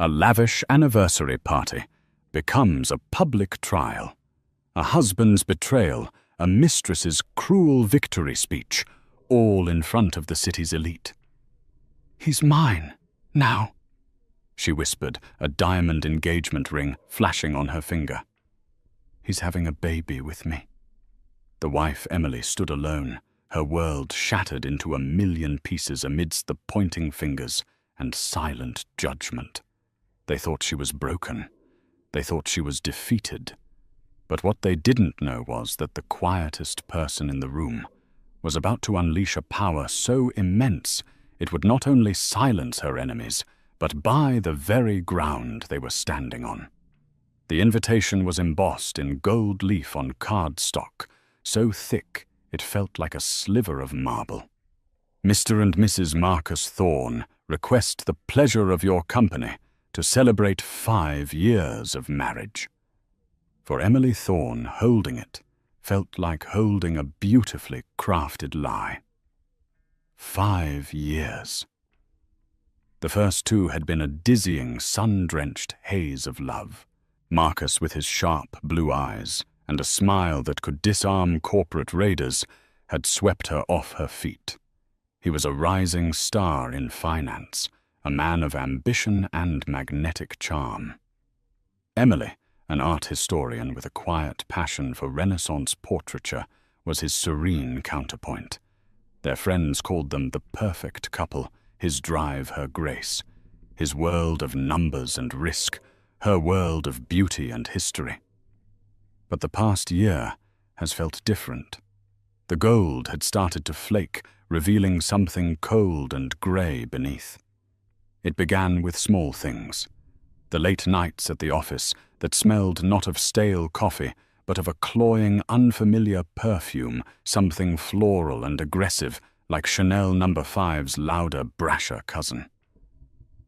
A lavish anniversary party becomes a public trial. A husband's betrayal, a mistress's cruel victory speech, all in front of the city's elite. "He's mine, now," she whispered, a diamond engagement ring flashing on her finger. "He's having a baby with me." The wife Emily stood alone, her world shattered into a million pieces amidst the pointing fingers and silent judgment. They thought she was broken. They thought she was defeated. But what they didn't know was that the quietest person in the room was about to unleash a power so immense it would not only silence her enemies, but buy the very ground they were standing on. The invitation was embossed in gold leaf on cardstock, so thick it felt like a sliver of marble. "Mr. and Mrs. Marcus Thorne request the pleasure of your company to celebrate 5 years of marriage." For Emily Thorne, holding it felt like holding a beautifully crafted lie. 5 years. The first 2 had been a dizzying, sun-drenched haze of love. Marcus, with his sharp blue eyes and a smile that could disarm corporate raiders, had swept her off her feet. He was a rising star in finance, a man of ambition and magnetic charm. Emily, an art historian with a quiet passion for Renaissance portraiture, was his serene counterpoint. Their friends called them the perfect couple, his drive her grace, his world of numbers and risk, her world of beauty and history. But the past year has felt different. The gold had started to flake, revealing something cold and grey beneath. It began with small things. The late nights at the office that smelled not of stale coffee, but of a cloying, unfamiliar perfume, something floral and aggressive, like Chanel No. 5's louder, brasher cousin.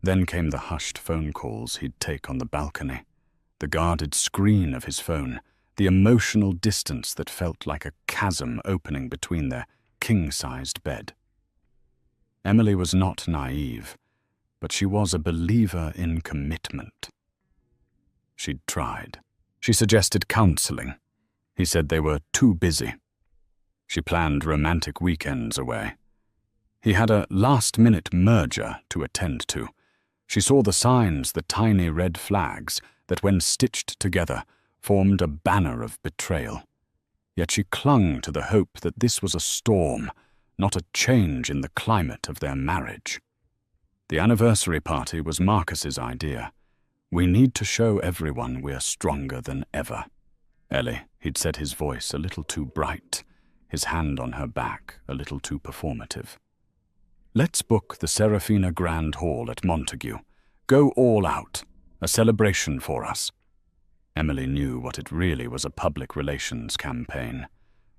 Then came the hushed phone calls he'd take on the balcony, the guarded screen of his phone, the emotional distance that felt like a chasm opening between their king-sized bed. Emily was not naive, but she was a believer in commitment. She'd tried. She suggested counseling. He said they were too busy. She planned romantic weekends away. He had a last-minute merger to attend to. She saw the signs, the tiny red flags, that when stitched together formed a banner of betrayal. Yet she clung to the hope that this was a storm, not a change in the climate of their marriage. The anniversary party was Marcus's idea. "We need to show everyone we're stronger than ever." "Ellie," he'd said, his voice a little too bright, his hand on her back a little too performative. "Let's book the Serafina Grand Hall at Montague. Go all out. A celebration for us." Emily knew what it really was, a public relations campaign.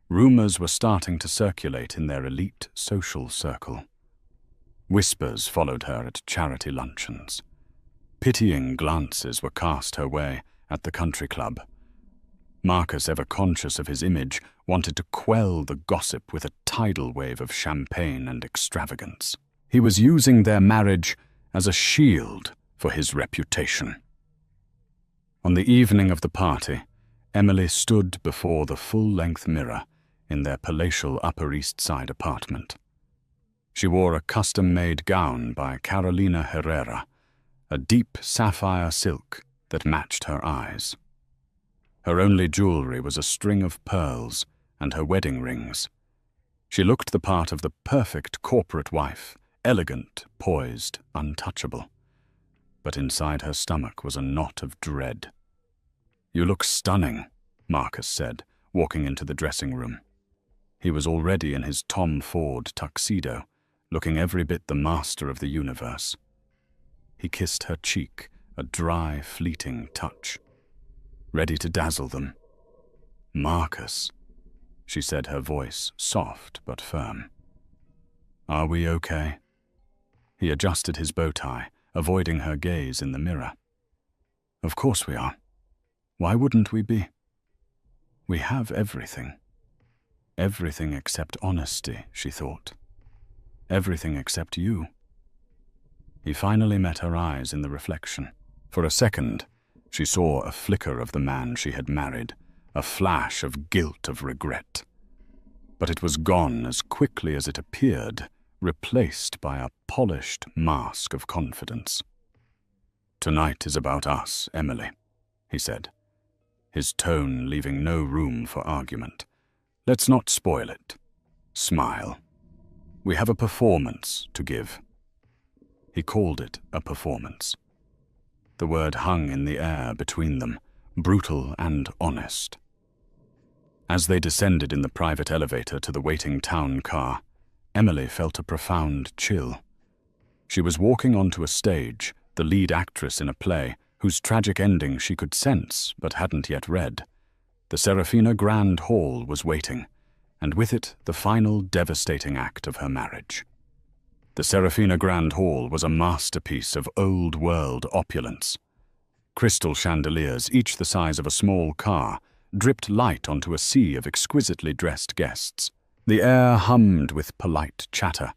Rumors were starting to circulate in their elite social circle. Whispers followed her at charity luncheons. Pitying glances were cast her way at the country club. Marcus, ever conscious of his image, wanted to quell the gossip with a tidal wave of champagne and extravagance. He was using their marriage as a shield for his reputation. On the evening of the party, Emily stood before the full-length mirror in their palatial Upper East Side apartment. She wore a custom-made gown by Carolina Herrera, a deep sapphire silk that matched her eyes. Her only jewelry was a string of pearls and her wedding rings. She looked the part of the perfect corporate wife, elegant, poised, untouchable. But inside her stomach was a knot of dread. "You look stunning," Marcus said, walking into the dressing room. He was already in his Tom Ford tuxedo, looking every bit the master of the universe. He kissed her cheek, a dry, fleeting touch. Ready to dazzle them. "Marcus," she said, her voice soft but firm. "Are we okay?" He adjusted his bow tie, avoiding her gaze in the mirror. "Of course we are. Why wouldn't we be? We have everything. Everything except honesty," she thought. "Everything except you." He finally met her eyes in the reflection. For a second, she saw a flicker of the man she had married, a flash of guilt, of regret. But it was gone as quickly as it appeared, replaced by a polished mask of confidence. "Tonight is about us, Emily," he said, his tone leaving no room for argument. "Let's not spoil it. Smile. We have a performance to give." He called it a performance. The word hung in the air between them, brutal and honest. As they descended in the private elevator to the waiting town car, Emily felt a profound chill. She was walking onto a stage, the lead actress in a play, whose tragic ending she could sense but hadn't yet read. The Serafina Grand Hall was waiting, and with it the final devastating act of her marriage. The Serafina Grand Hall was a masterpiece of old-world opulence. Crystal chandeliers, each the size of a small car, dripped light onto a sea of exquisitely dressed guests. The air hummed with polite chatter,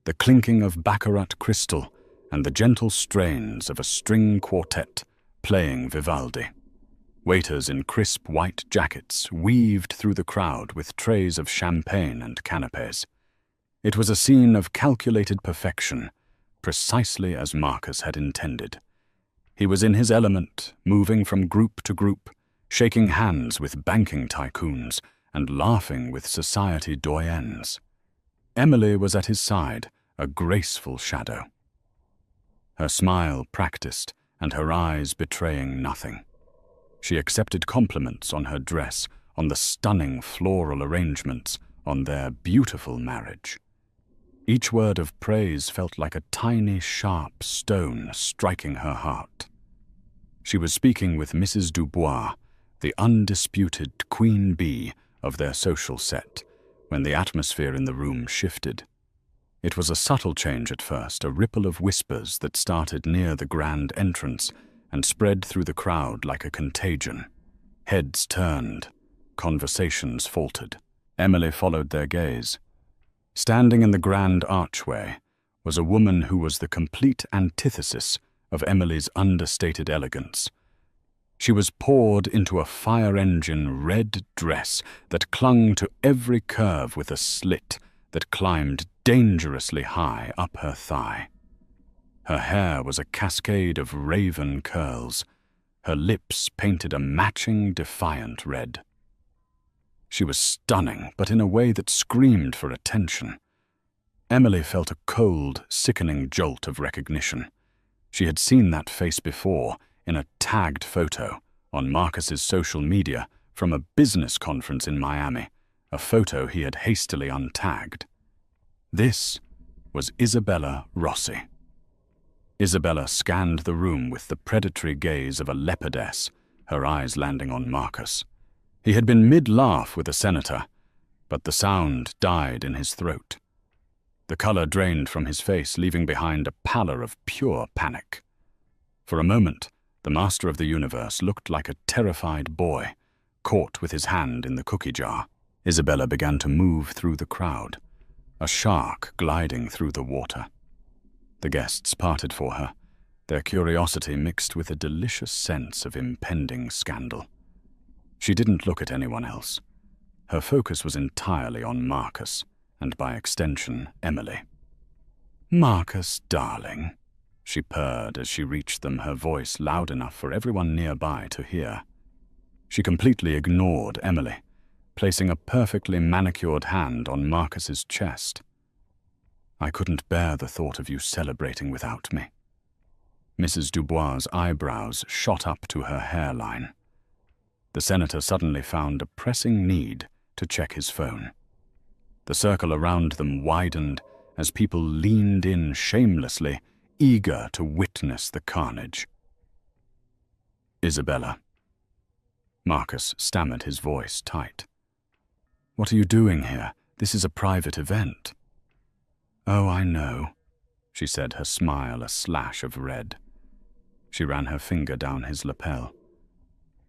the clinking of baccarat crystal, and the gentle strains of a string quartet playing Vivaldi. Waiters in crisp white jackets weaved through the crowd with trays of champagne and canapés. It was a scene of calculated perfection, precisely as Marcus had intended. He was in his element, moving from group to group, shaking hands with banking tycoons and laughing with society doyens. Emily was at his side, a graceful shadow. Her smile practiced and her eyes betraying nothing. She accepted compliments on her dress, on the stunning floral arrangements, on their beautiful marriage. Each word of praise felt like a tiny, sharp stone striking her heart. She was speaking with Mrs. Dubois, the undisputed queen bee of their social set, when the atmosphere in the room shifted. It was a subtle change at first, a ripple of whispers that started near the grand entrance and spread through the crowd like a contagion. Heads turned, conversations faltered. Emily followed their gaze. Standing in the grand archway was a woman who was the complete antithesis of Emily's understated elegance. She was poured into a fire-engine red dress that clung to every curve with a slit that climbed dangerously high up her thigh. Her hair was a cascade of raven curls, her lips painted a matching defiant red. She was stunning, but in a way that screamed for attention. Emily felt a cold, sickening jolt of recognition. She had seen that face before, in a tagged photo, on Marcus's social media, from a business conference in Miami, a photo he had hastily untagged. This was Isabella Rossi. Isabella scanned the room with the predatory gaze of a leopardess, her eyes landing on Marcus. He had been mid-laugh with the senator, but the sound died in his throat. The color drained from his face, leaving behind a pallor of pure panic. For a moment, the master of the universe looked like a terrified boy, caught with his hand in the cookie jar. Isabella began to move through the crowd, a shark gliding through the water. The guests parted for her, their curiosity mixed with a delicious sense of impending scandal. She didn't look at anyone else. Her focus was entirely on Marcus, and by extension, Emily. "Marcus, darling," she purred as she reached them, her voice loud enough for everyone nearby to hear. She completely ignored Emily, placing a perfectly manicured hand on Marcus's chest. "I couldn't bear the thought of you celebrating without me." Mrs. Dubois' eyebrows shot up to her hairline. The senator suddenly found a pressing need to check his phone. The circle around them widened as people leaned in shamelessly, eager to witness the carnage. "Isabella." Marcus stammered, his voice tight. "What are you doing here? This is a private event." "Oh, I know," she said, her smile a slash of red. She ran her finger down his lapel.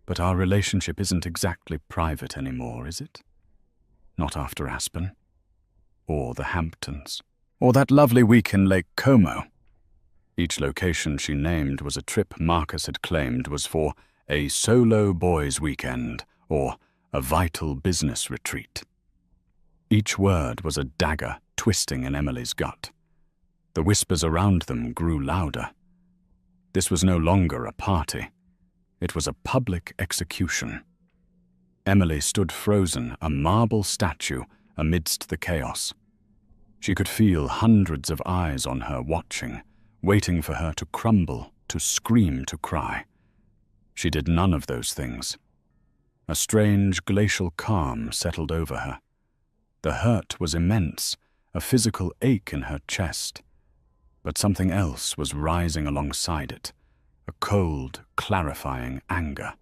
"But our relationship isn't exactly private anymore, is it? Not after Aspen, or the Hamptons, or that lovely week in Lake Como." Each location she named was a trip Marcus had claimed was for a solo boys' weekend or a vital business retreat. Each word was a dagger twisting in Emily's gut. The whispers around them grew louder. This was no longer a party. It was a public execution. Emily stood frozen, a marble statue, amidst the chaos. She could feel hundreds of eyes on her watching, waiting for her to crumble, to scream, to cry. She did none of those things. A strange glacial calm settled over her. The hurt was immense, a physical ache in her chest. But something else was rising alongside it, a cold, clarifying anger.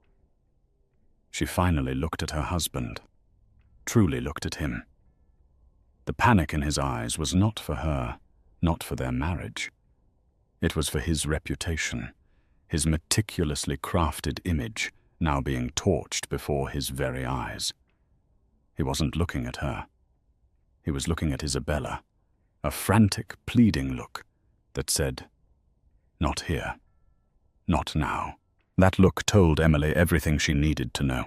She finally looked at her husband, truly looked at him. The panic in his eyes was not for her, not for their marriage. It was for his reputation, his meticulously crafted image now being torched before his very eyes. He wasn't looking at her. He was looking at Isabella, a frantic, pleading look that said, "Not here. Not now." That look told Emily everything she needed to know.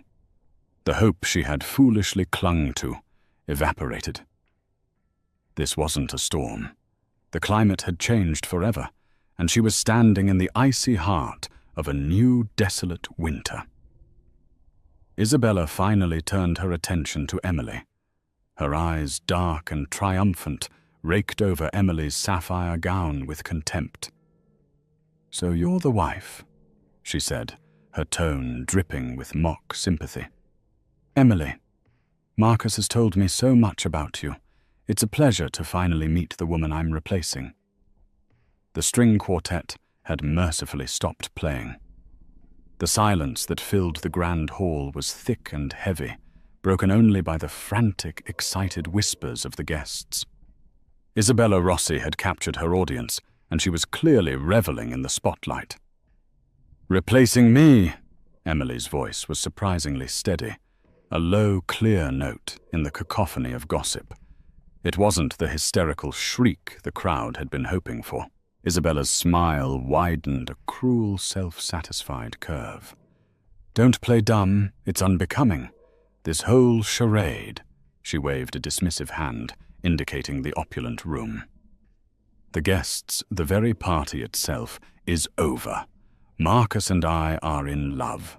The hope she had foolishly clung to evaporated. This wasn't a storm. The climate had changed forever, and she was standing in the icy heart of a new, desolate winter. Isabella finally turned her attention to Emily. Her eyes, dark and triumphant, raked over Emily's sapphire gown with contempt. "So you're the wife," she said, her tone dripping with mock sympathy. "Emily, Marcus has told me so much about you. It's a pleasure to finally meet the woman I'm replacing." The string quartet had mercifully stopped playing. The silence that filled the grand hall was thick and heavy, broken only by the frantic, excited whispers of the guests. Isabella Rossi had captured her audience, and she was clearly reveling in the spotlight. "Replacing me," Emily's voice was surprisingly steady, a low, clear note in the cacophony of gossip. It wasn't the hysterical shriek the crowd had been hoping for. Isabella's smile widened a cruel, self-satisfied curve. "Don't play dumb, it's unbecoming. This whole charade," she waved a dismissive hand, indicating the opulent room. "The guests, the very party itself, is over. Marcus and I are in love."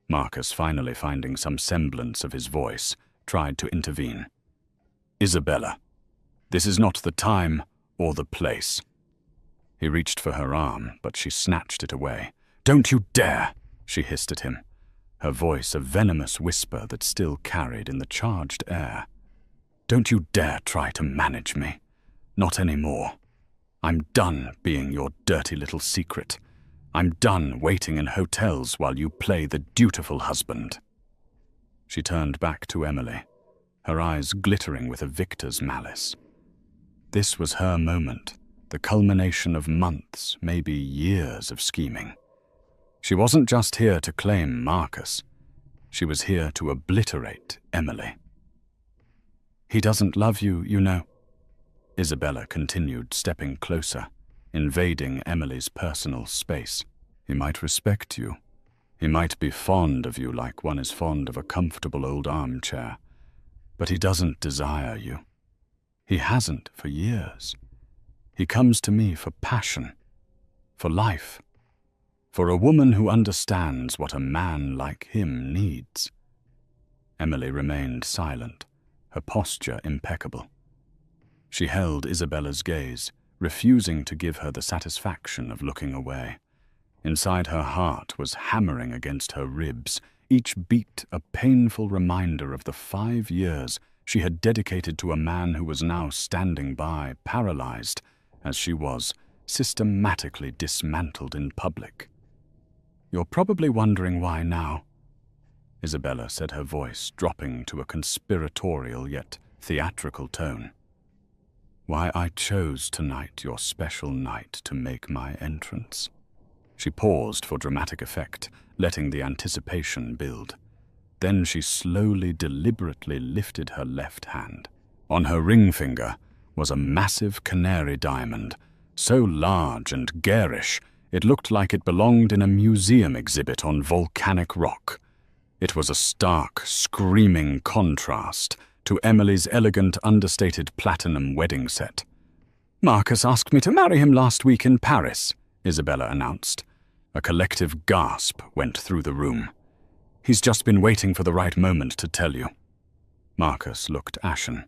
Marcus, finally finding some semblance of his voice, tried to intervene. "Isabella, this is not the time or the place." He reached for her arm, but she snatched it away. "Don't you dare!" she hissed at him, her voice a venomous whisper that still carried in the charged air. "Don't you dare try to manage me. Not anymore. I'm done being your dirty little secret. I'm done waiting in hotels while you play the dutiful husband." She turned back to Emily, her eyes glittering with a victor's malice. This was her moment, the culmination of months, maybe years of scheming. She wasn't just here to claim Marcus. She was here to obliterate Emily. "He doesn't love you, you know," Isabella continued, stepping closer, invading Emily's personal space. "He might respect you. He might be fond of you like one is fond of a comfortable old armchair. But he doesn't desire you. He hasn't for years. He comes to me for passion, for life, for a woman who understands what a man like him needs." Emily remained silent, her posture impeccable. She held Isabella's gaze, refusing to give her the satisfaction of looking away. Inside her heart was hammering against her ribs, each beat a painful reminder of the 5 years she had dedicated to a man who was now standing by, paralyzed, as she was, systematically dismantled in public. "You're probably wondering why now," Isabella said, her voice dropping to a conspiratorial yet theatrical tone. "Why I chose tonight, your special night, to make my entrance." She paused for dramatic effect, letting the anticipation build. Then she slowly, deliberately lifted her left hand. On her ring finger was a massive canary diamond, so large and garish it looked like it belonged in a museum exhibit on volcanic rock. It was a stark, screaming contrast to Emily's elegant, understated platinum wedding set. "Marcus asked me to marry him last week in Paris," Isabella announced. A collective gasp went through the room. "He's just been waiting for the right moment to tell you." Marcus looked ashen.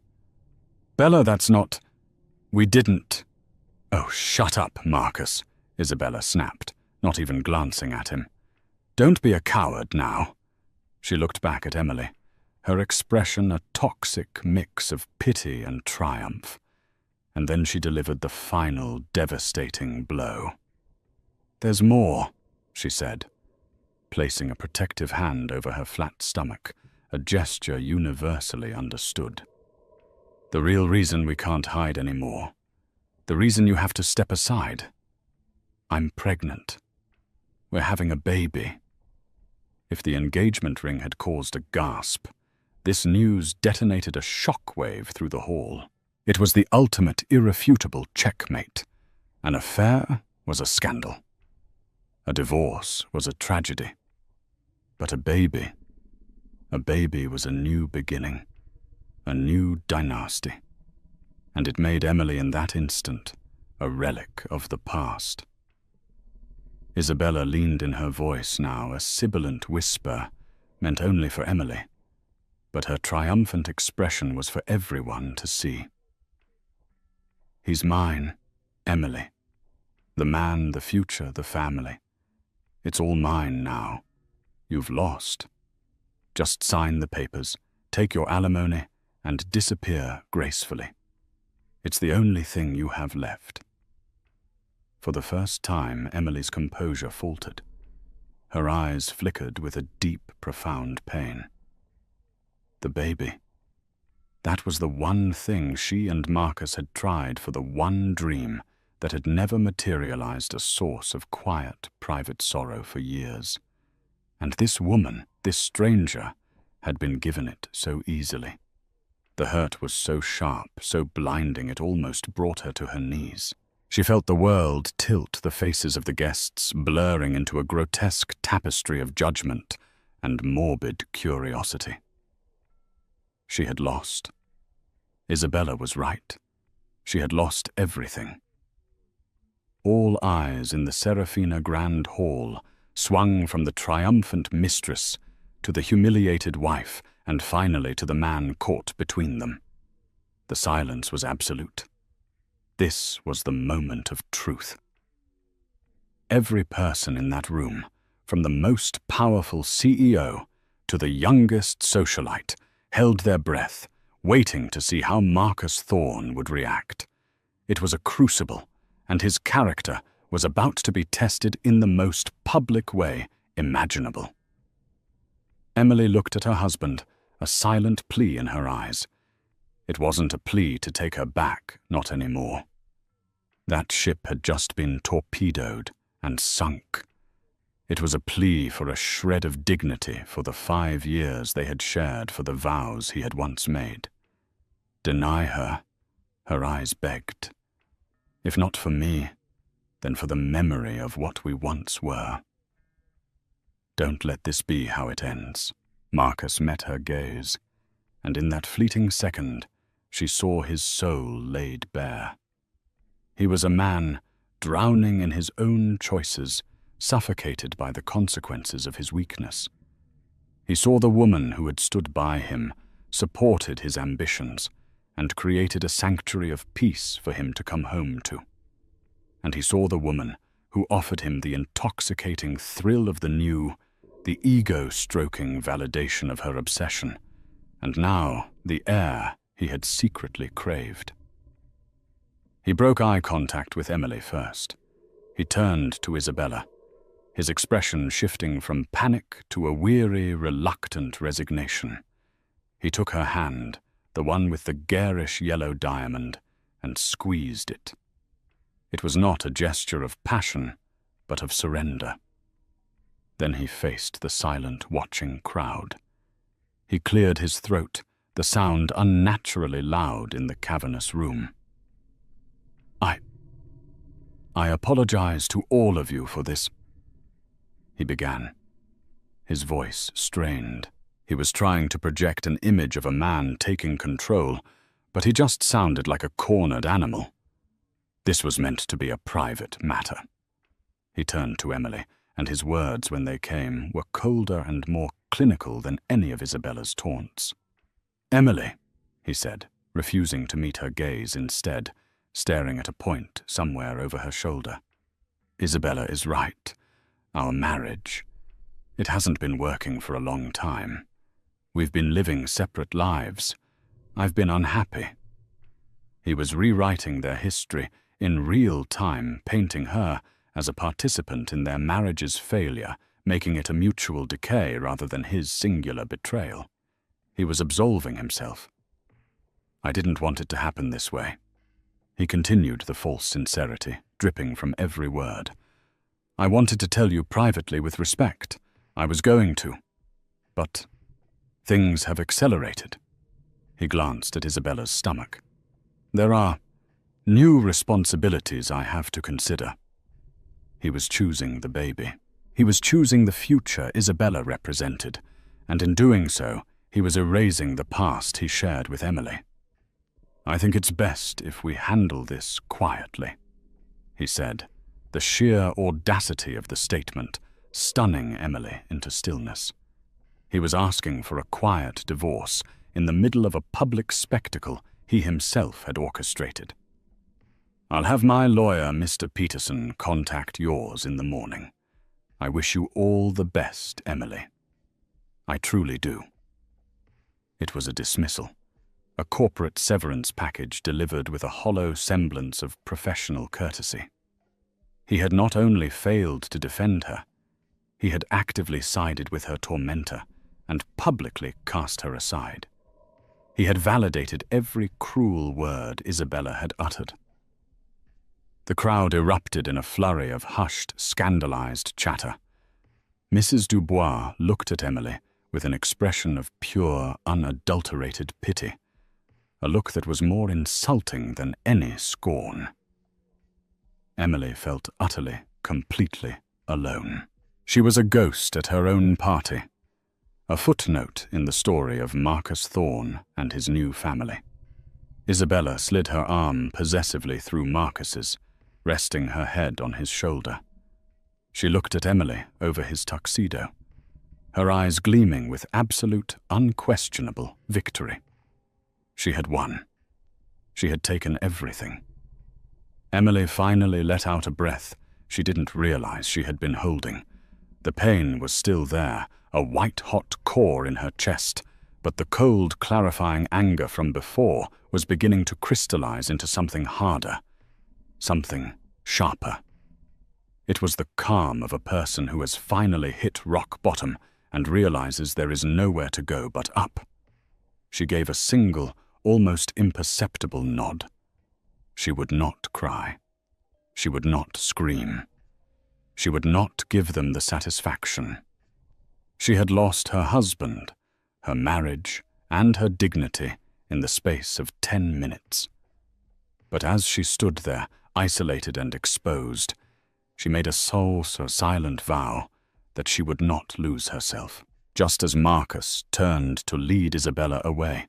"Bella, that's not... We didn't..." "Oh, shut up, Marcus," Isabella snapped, not even glancing at him. "Don't be a coward now." She looked back at Emily, her expression a toxic mix of pity and triumph. And then she delivered the final, devastating blow. "There's more," she said, placing a protective hand over her flat stomach, a gesture universally understood. "The real reason we can't hide anymore, the reason you have to step aside. I'm pregnant. We're having a baby." If the engagement ring had caused a gasp, this news detonated a shockwave through the hall. It was the ultimate irrefutable checkmate. An affair was a scandal. A divorce was a tragedy. But a baby was a new beginning, a new dynasty. And it made Emily in that instant a relic of the past. Isabella leaned in her voice now, a sibilant whisper meant only for Emily, but her triumphant expression was for everyone to see. "He's mine, Emily. The man, the future, the family. It's all mine now. You've lost. Just sign the papers, take your alimony, and disappear gracefully. It's the only thing you have left." For the first time, Emily's composure faltered. Her eyes flickered with a deep, profound pain. The baby. That was the one thing she and Marcus had tried for, the one dream that had never materialized, a source of quiet, private sorrow for years. And this woman, this stranger, had been given it so easily. The hurt was so sharp, so blinding, it almost brought her to her knees. She felt the world tilt, the faces of the guests blurring into a grotesque tapestry of judgment and morbid curiosity. She had lost. Isabella was right. She had lost everything. All eyes in the Serafina Grand Hall swung from the triumphant mistress to the humiliated wife, and finally to the man caught between them. The silence was absolute. This was the moment of truth. Every person in that room, from the most powerful CEO to the youngest socialite, held their breath, waiting to see how Marcus Thorne would react. It was a crucible, and his character was about to be tested in the most public way imaginable. Emily looked at her husband, a silent plea in her eyes. It wasn't a plea to take her back, not anymore. That ship had just been torpedoed and sunk. It was a plea for a shred of dignity for the 5 years they had shared, for the vows he had once made. Deny her, her eyes begged. If not for me, then for the memory of what we once were. Don't let this be how it ends. Marcus met her gaze, and in that fleeting second, she saw his soul laid bare. He was a man drowning in his own choices, suffocated by the consequences of his weakness. He saw the woman who had stood by him, supported his ambitions, and created a sanctuary of peace for him to come home to. And he saw the woman who offered him the intoxicating thrill of the new, the ego-stroking validation of her obsession, and now the heir he had secretly craved. He broke eye contact with Emily first. He turned to Isabella, his expression shifting from panic to a weary, reluctant resignation. He took her hand, the one with the garish yellow diamond, and squeezed it. It was not a gesture of passion, but of surrender. Then he faced the silent, watching crowd. He cleared his throat, the sound unnaturally loud in the cavernous room. "I apologize to all of you for this," he began, his voice strained. He was trying to project an image of a man taking control, but he just sounded like a cornered animal. This was meant to be a private matter. He turned to Emily, and his words, when they came, were colder and more clinical than any of Isabella's taunts. "Emily," he said, refusing to meet her gaze instead, staring at a point somewhere over her shoulder. "Isabella is right. Our marriage, it hasn't been working for a long time. We've been living separate lives. I've been unhappy." He was rewriting their history in real time, painting her as a participant in their marriage's failure, making it a mutual decay rather than his singular betrayal. He was absolving himself. "I didn't want it to happen this way." He continued the false sincerity, dripping from every word. "I wanted to tell you privately with respect. I was going to. But things have accelerated." He glanced at Isabella's stomach. "There are new responsibilities I have to consider." He was choosing the baby. He was choosing the future Isabella represented, and in doing so, he was erasing the past he shared with Emily. "I think it's best if we handle this quietly," he said, the sheer audacity of the statement stunning Emily into stillness. He was asking for a quiet divorce in the middle of a public spectacle he himself had orchestrated. "I'll have my lawyer, Mr. Peterson, contact yours in the morning. I wish you all the best, Emily. I truly do." It was a dismissal, a corporate severance package delivered with a hollow semblance of professional courtesy. He had not only failed to defend her, he had actively sided with her tormentor and publicly cast her aside. He had validated every cruel word Isabella had uttered. The crowd erupted in a flurry of hushed, scandalized chatter. Mrs. Dubois looked at Emily with an expression of pure, unadulterated pity, a look that was more insulting than any scorn. Emily felt utterly, completely alone. She was a ghost at her own party, a footnote in the story of Marcus Thorne and his new family. Isabella slid her arm possessively through Marcus's, resting her head on his shoulder. She looked at Emily over his tuxedo, her eyes gleaming with absolute, unquestionable victory. She had won. She had taken everything. Emily finally let out a breath she didn't realize she had been holding. The pain was still there, a white-hot core in her chest, but the cold, clarifying anger from before was beginning to crystallize into something harder, something sharper. It was the calm of a person who has finally hit rock bottom and realizes there is nowhere to go but up. She gave a single, almost imperceptible nod. She would not cry. She would not scream. She would not give them the satisfaction. She had lost her husband, her marriage, and her dignity in the space of 10 minutes. But as she stood there, isolated and exposed, she made a silent vow that she would not lose herself, just as Marcus turned to lead Isabella away,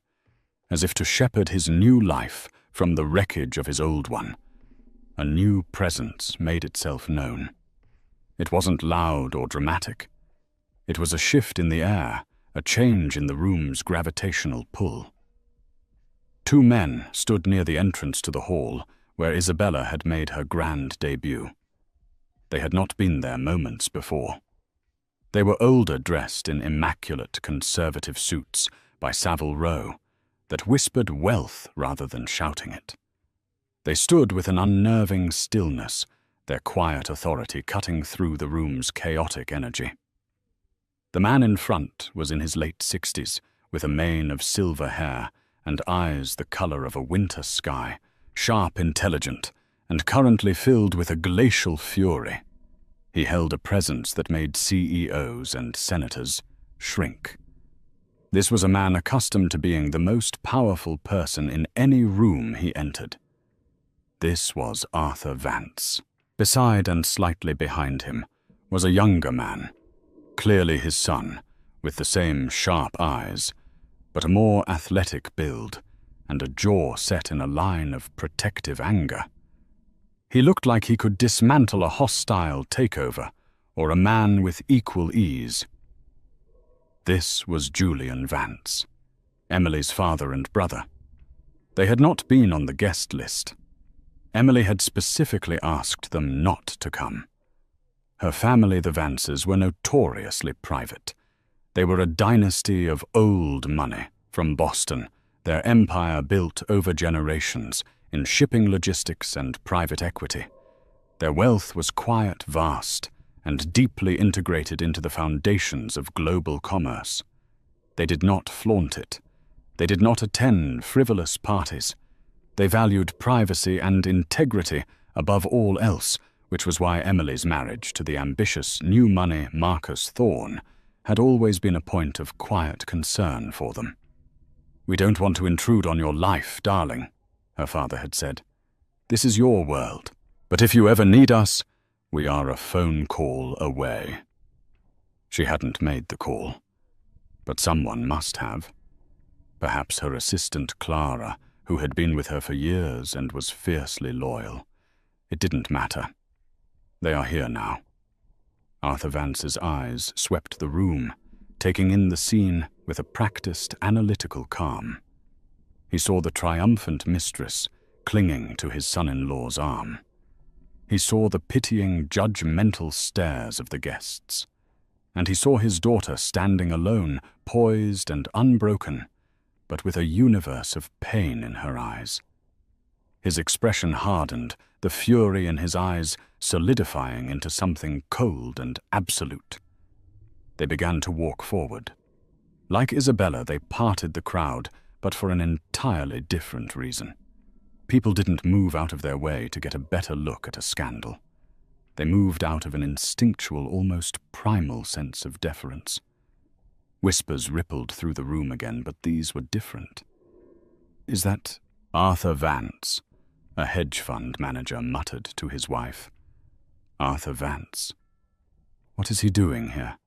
as if to shepherd his new life from the wreckage of his old one. A new presence made itself known. It wasn't loud or dramatic. It was a shift in the air, a change in the room's gravitational pull. 2 men stood near the entrance to the hall where Isabella had made her grand debut. They had not been there moments before. They were older, dressed in immaculate conservative suits by Savile Row that whispered wealth rather than shouting it. They stood with an unnerving stillness, their quiet authority cutting through the room's chaotic energy. The man in front was in his late 60s, with a mane of silver hair and eyes the color of a winter sky, sharp, intelligent, and currently filled with a glacial fury. He held a presence that made CEOs and senators shrink. This was a man accustomed to being the most powerful person in any room he entered. This was Arthur Vance. Beside and slightly behind him was a younger man, clearly his son, with the same sharp eyes, but a more athletic build and a jaw set in a line of protective anger. He looked like he could dismantle a hostile takeover or a man with equal ease. This was Julian Vance, Emily's father and brother. They had not been on the guest list. Emily had specifically asked them not to come. Her family, the Vances, were notoriously private. They were a dynasty of old money from Boston, their empire built over generations in shipping logistics and private equity. Their wealth was quiet, vast, and deeply integrated into the foundations of global commerce. They did not flaunt it. They did not attend frivolous parties. They valued privacy and integrity above all else, which was why Emily's marriage to the ambitious new money Marcus Thorne had always been a point of quiet concern for them. "We don't want to intrude on your life, darling," her father had said. "This is your world, but if you ever need us, we are a phone call away." She hadn't made the call, but someone must have. Perhaps her assistant Clara, who had been with her for years and was fiercely loyal. It didn't matter. They are here now. Arthur Vance's eyes swept the room, taking in the scene with a practiced, analytical calm. He saw the triumphant mistress clinging to his son-in-law's arm. He saw the pitying, judgmental stares of the guests. And he saw his daughter standing alone, poised and unbroken, but with a universe of pain in her eyes. His expression hardened, the fury in his eyes solidifying into something cold and absolute. They began to walk forward. Like Isabella, they parted the crowd, but for an entirely different reason. People didn't move out of their way to get a better look at a scandal. They moved out of an instinctual, almost primal sense of deference. Whispers rippled through the room again, but these were different. "Is that Arthur Vance?" a hedge fund manager muttered to his wife. "Arthur Vance. What is he doing here?"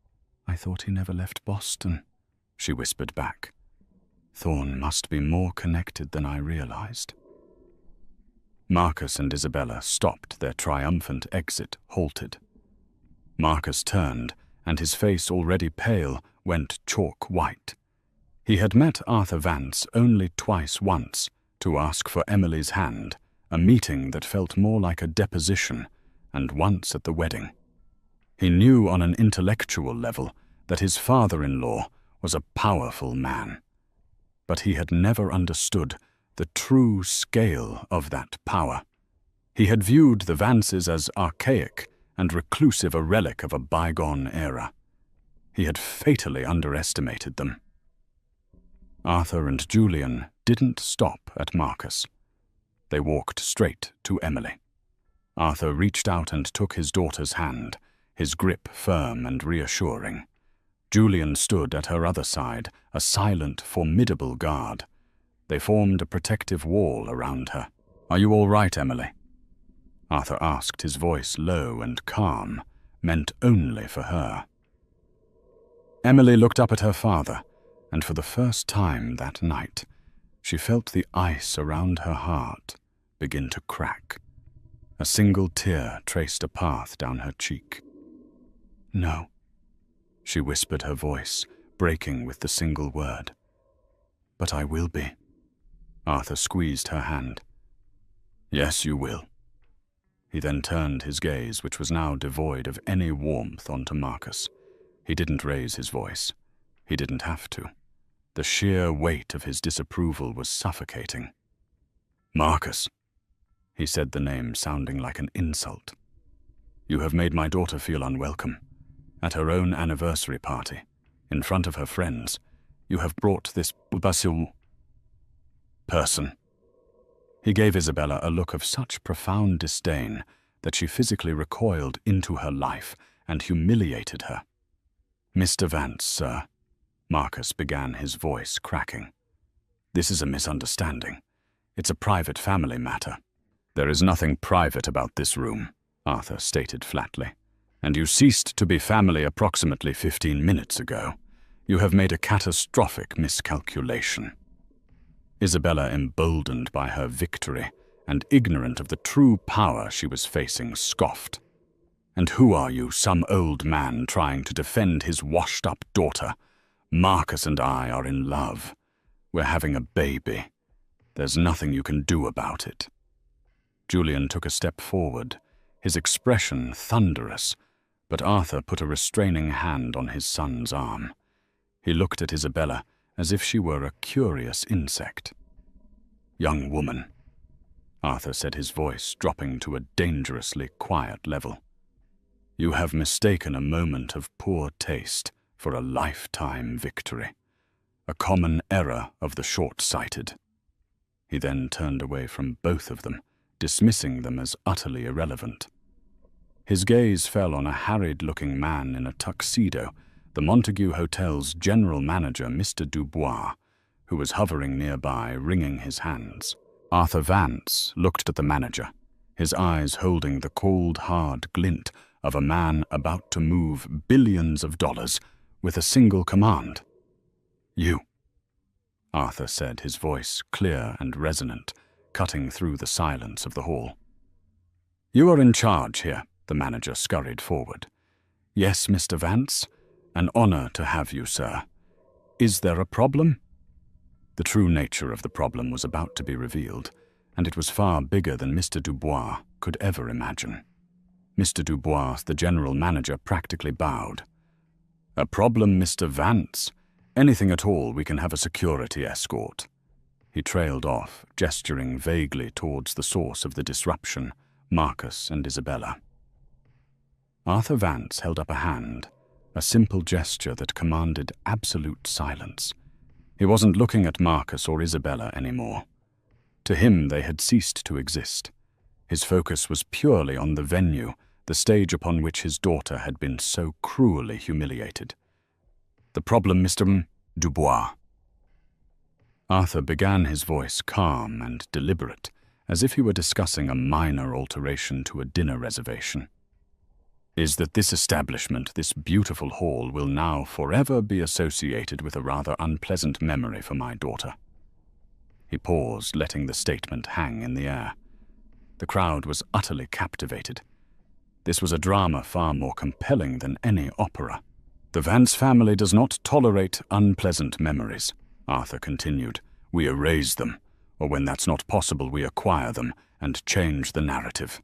"I thought he never left Boston," she whispered back. "Thorne must be more connected than I realized." Marcus and Isabella stopped their triumphant exit, halted. Marcus turned, and his face, already pale, went chalk white. He had met Arthur Vance only once to ask for Emily's hand, a meeting that felt more like a deposition, and once at the wedding. He knew on an intellectual level that his father-in-law was a powerful man, but he had never understood the true scale of that power. He had viewed the Vances as archaic and reclusive, a relic of a bygone era. He had fatally underestimated them. Arthur and Julian didn't stop at Marcus. They walked straight to Emily. Arthur reached out and took his daughter's hand, his grip firm and reassuring. Julian stood at her other side, a silent, formidable guard. They formed a protective wall around her. "Are you all right, Emily?" Arthur asked, his voice low and calm, meant only for her. Emily looked up at her father, and for the first time that night, she felt the ice around her heart begin to crack. A single tear traced a path down her cheek. "No," she whispered, her voice breaking with the single word. "But I will be." Arthur squeezed her hand. "Yes, you will." He then turned his gaze, which was now devoid of any warmth, onto Marcus. He didn't raise his voice. He didn't have to. The sheer weight of his disapproval was suffocating. "Marcus," he said, the name sounding like an insult. "You have made my daughter feel unwelcome. At her own anniversary party, in front of her friends, you have brought this person." He gave Isabella a look of such profound disdain that she physically recoiled into her life and humiliated her. "Mr. Vance, sir," Marcus began, his voice cracking. "This is a misunderstanding. It's a private family matter." "There is nothing private about this room," Arthur stated flatly. "And you ceased to be family approximately 15 minutes ago. You have made a catastrophic miscalculation." Isabella, emboldened by her victory and ignorant of the true power she was facing, scoffed. "And who are you, some old man trying to defend his washed-up daughter? Marcus and I are in love. We're having a baby. There's nothing you can do about it." Julian took a step forward, his expression thunderous, but Arthur put a restraining hand on his son's arm. He looked at Isabella as if she were a curious insect. "Young woman," Arthur said, his voice dropping to a dangerously quiet level, "you have mistaken a moment of poor taste for a lifetime victory, a common error of the short-sighted." He then turned away from both of them, dismissing them as utterly irrelevant. His gaze fell on a harried-looking man in a tuxedo, the Montague Hotel's general manager, Mr. Dubois, who was hovering nearby, wringing his hands. Arthur Vance looked at the manager, his eyes holding the cold, hard glint of a man about to move billions of dollars with a single command. "You," Arthur said, his voice clear and resonant, cutting through the silence of the hall. "You are in charge here," the manager scurried forward. "Yes, Mr. Vance. An honor to have you, sir. Is there a problem?" The true nature of the problem was about to be revealed, and it was far bigger than Mr. Dubois could ever imagine. Mr. Dubois, the general manager, practically bowed. "A problem, Mr. Vance? Anything at all, we can have a security escort." He trailed off, gesturing vaguely towards the source of the disruption, Marcus and Isabella. Arthur Vance held up a hand, a simple gesture that commanded absolute silence. He wasn't looking at Marcus or Isabella anymore. To him, they had ceased to exist. His focus was purely on the venue, the stage upon which his daughter had been so cruelly humiliated. "The problem, Mr. Dubois." Arthur began, his voice calm and deliberate, as if he were discussing a minor alteration to a dinner reservation, "is that this establishment, this beautiful hall, will now forever be associated with a rather unpleasant memory for my daughter." He paused, letting the statement hang in the air. The crowd was utterly captivated. This was a drama far more compelling than any opera. "The Vance family does not tolerate unpleasant memories," Arthur continued. "We erase them, or when that's not possible, we acquire them and change the narrative."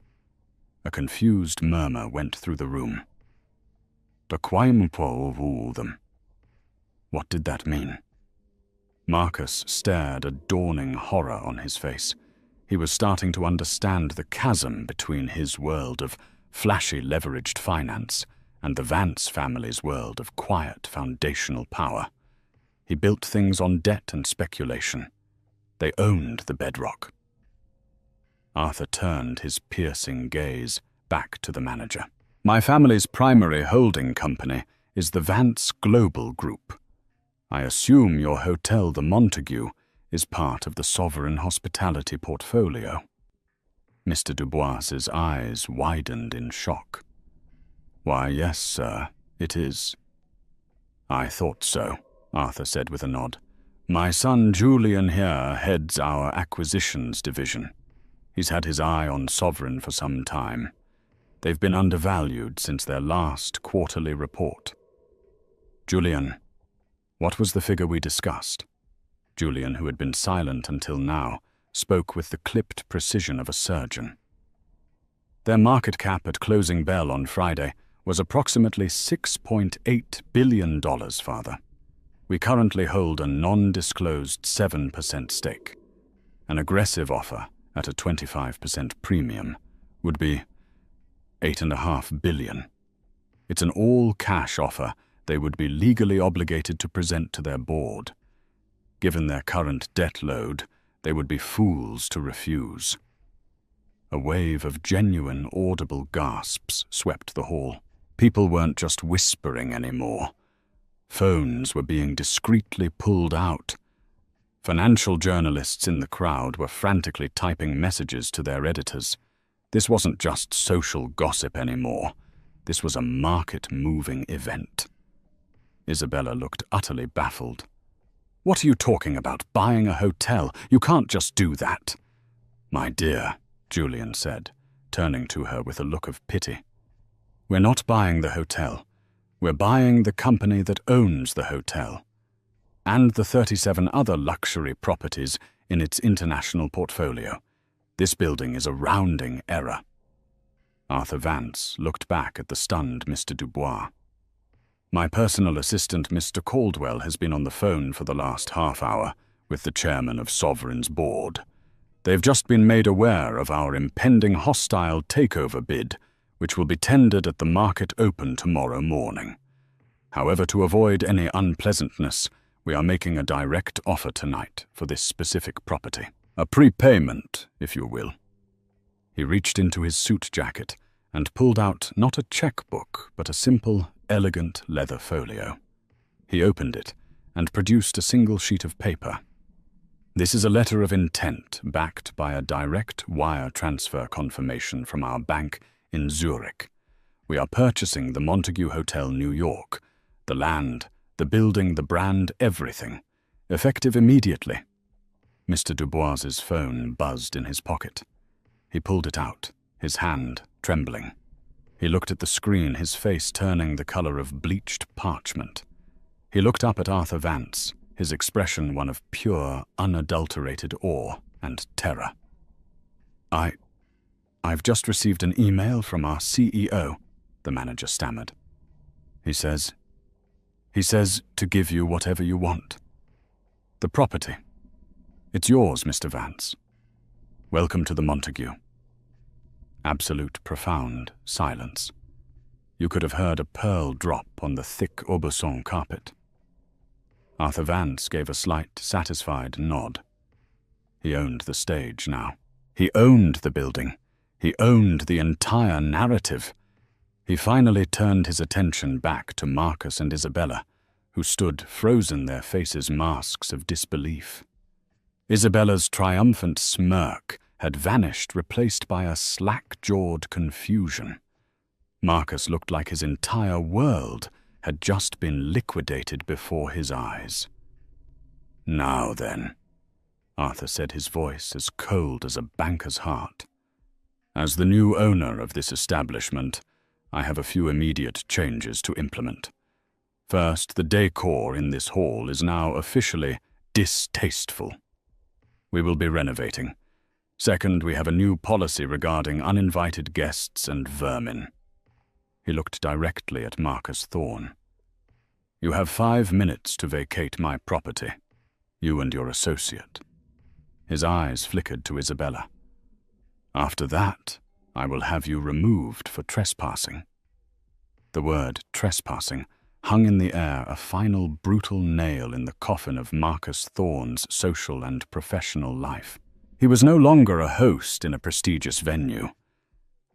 A confused murmur went through the room. Them. What did that mean? Marcus stared, a dawning horror on his face. He was starting to understand the chasm between his world of flashy leveraged finance and the Vance family's world of quiet foundational power. He built things on debt and speculation. They owned the bedrock. Arthur turned his piercing gaze back to the manager. "My family's primary holding company is the Vance Global Group. I assume your hotel, the Montague, is part of the Sovereign Hospitality portfolio." Mr. Dubois's eyes widened in shock. "Why, yes, sir, it is." "I thought so," Arthur said with a nod. "My son Julian here heads our acquisitions division. He's had his eye on Sovereign for some time. They've been undervalued since their last quarterly report." "Julian, what was the figure we discussed?" Julian, who had been silent until now, spoke with the clipped precision of a surgeon. "Their market cap at closing bell on Friday was approximately $6.8 billion, Father. We currently hold a non-disclosed 7% stake. An aggressive offer at a 25% premium would be $8.5 billion. It's an all-cash offer they would be legally obligated to present to their board. Given their current debt load, they would be fools to refuse." A wave of genuine, audible gasps swept the hall. People weren't just whispering anymore. Phones were being discreetly pulled out. Financial journalists in the crowd were frantically typing messages to their editors. This wasn't just social gossip anymore. This was a market-moving event. Isabella looked utterly baffled. "What are you talking about? Buying a hotel? You can't just do that." "My dear," Julian said, turning to her with a look of pity. "We're not buying the hotel. We're buying the company that owns the hotel, and the 37 other luxury properties in its international portfolio. This building is a rounding error." Arthur Vance looked back at the stunned Mr. Dubois. "My personal assistant, Mr. Caldwell, has been on the phone for the last half hour with the chairman of Sovereign's board. They've just been made aware of our impending hostile takeover bid, which will be tendered at the market open tomorrow morning. However, to avoid any unpleasantness, we are making a direct offer tonight for this specific property. A prepayment, if you will." He reached into his suit jacket and pulled out not a checkbook, but a simple, elegant leather folio. He opened it and produced a single sheet of paper. "This is a letter of intent backed by a direct wire transfer confirmation from our bank in Zurich. We are purchasing the Montague Hotel, New York. The land, the building, the brand, everything. Effective immediately." Mr. Dubois's phone buzzed in his pocket. He pulled it out, his hand trembling. He looked at the screen, his face turning the color of bleached parchment. He looked up at Arthur Vance, his expression one of pure, unadulterated awe and terror. I've just received an email from our CEO," the manager stammered. He says to give you whatever you want. The property. It's yours, Mr. Vance. Welcome to the Montague." Absolute profound silence. You could have heard a pearl drop on the thick Aubusson carpet. Arthur Vance gave a slight, satisfied nod. He owned the stage now. He owned the building. He owned the entire narrative. He finally turned his attention back to Marcus and Isabella, who stood frozen, their faces masks of disbelief. Isabella's triumphant smirk had vanished, replaced by a slack-jawed confusion. Marcus looked like his entire world had just been liquidated before his eyes. "Now then," Arthur said, his voice as cold as a banker's heart. "As the new owner of this establishment, I have a few immediate changes to implement. First, the decor in this hall is now officially distasteful. We will be renovating. Second, we have a new policy regarding uninvited guests and vermin." He looked directly at Marcus Thorne. "You have 5 minutes to vacate my property, you and your associate." His eyes flickered to Isabella. "After that, I will have you removed for trespassing." The word trespassing hung in the air, a final brutal nail in the coffin of Marcus Thorne's social and professional life. He was no longer a host in a prestigious venue.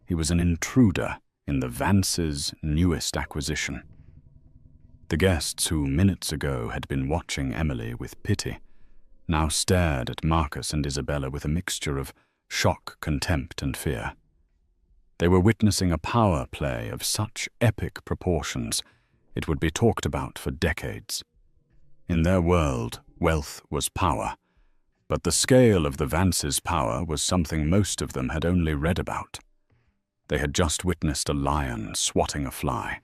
He was an intruder in the Vance's newest acquisition. The guests who minutes ago had been watching Emily with pity now stared at Marcus and Isabella with a mixture of shock, contempt, and fear. They were witnessing a power play of such epic proportions it would be talked about for decades. In their world, wealth was power, but the scale of the Vance's power was something most of them had only read about. They had just witnessed a lion swatting a fly.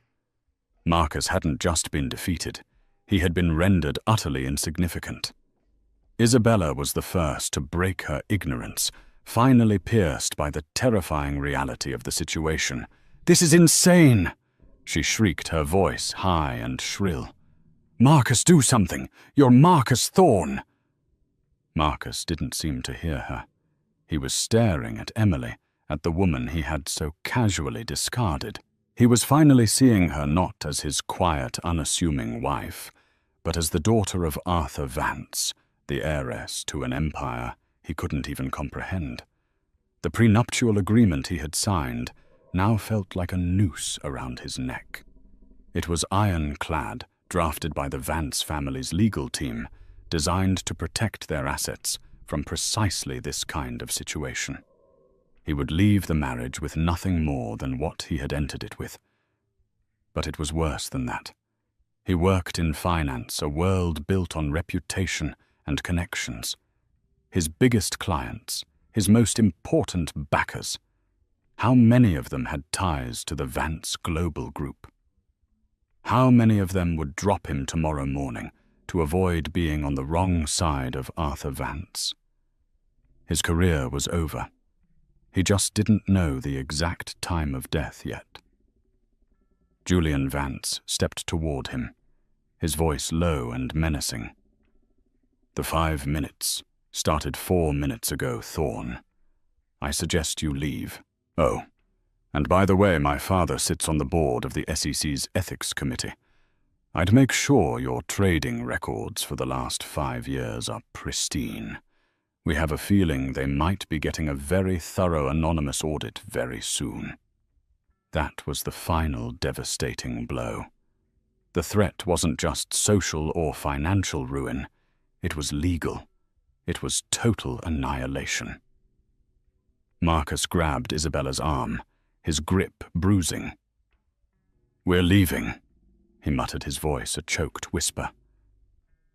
Marcus hadn't just been defeated, he had been rendered utterly insignificant. Isabella was the first to break her ignorance, finally pierced by the terrifying reality of the situation. "This is insane!" she shrieked, her voice high and shrill. "Marcus, do something! You're Marcus Thorne!" Marcus didn't seem to hear her. He was staring at Emily, at the woman he had so casually discarded. He was finally seeing her not as his quiet, unassuming wife, but as the daughter of Arthur Vance, the heiress to an empire he couldn't even comprehend. The prenuptial agreement he had signed now felt like a noose around his neck. It was ironclad, drafted by the Vance family's legal team, designed to protect their assets from precisely this kind of situation. He would leave the marriage with nothing more than what he had entered it with. But it was worse than that. He worked in finance, a world built on reputation and connections. His biggest clients, his most important backers. How many of them had ties to the Vance Global Group? How many of them would drop him tomorrow morning to avoid being on the wrong side of Arthur Vance? His career was over. He just didn't know the exact time of death yet. Julian Vance stepped toward him, his voice low and menacing. "The 5 minutes started 4 minutes ago, Thorne. I suggest you leave. Oh, and by the way, my father sits on the board of the SEC's Ethics Committee. I'd make sure your trading records for the last 5 years are pristine. We have a feeling they might be getting a very thorough anonymous audit very soon." That was the final devastating blow. The threat wasn't just social or financial ruin. It was legal. It was total annihilation. Marcus grabbed Isabella's arm, his grip bruising. "We're leaving," he muttered, his voice a choked whisper.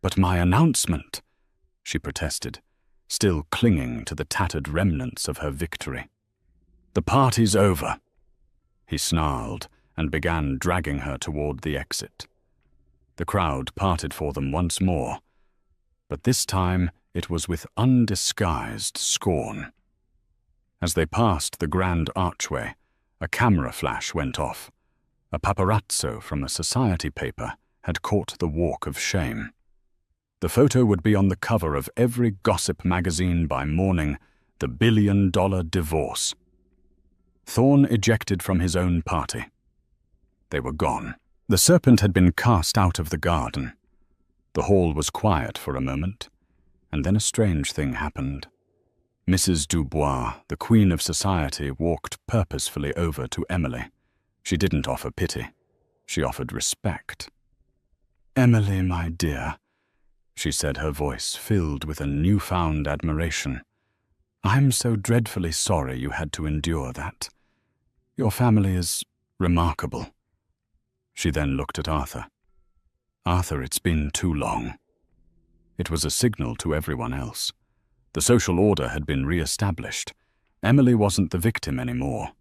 "But my announcement," she protested, still clinging to the tattered remnants of her victory. "The party's over," he snarled and began dragging her toward the exit. The crowd parted for them once more, but this time it was with undisguised scorn. As they passed the grand archway, a camera flash went off. A paparazzo from a society paper had caught the walk of shame. The photo would be on the cover of every gossip magazine by morning, the billion-dollar divorce. Thorne ejected from his own party. They were gone. The serpent had been cast out of the garden. The hall was quiet for a moment, and then a strange thing happened. Mrs. Dubois, the queen of society, walked purposefully over to Emily. She didn't offer pity. She offered respect. "Emily, my dear," she said, her voice filled with a newfound admiration. "I'm so dreadfully sorry you had to endure that. Your family is remarkable." She then looked at Arthur. "Arthur, it's been too long." It was a signal to everyone else. The social order had been re-established. Emily wasn't the victim anymore.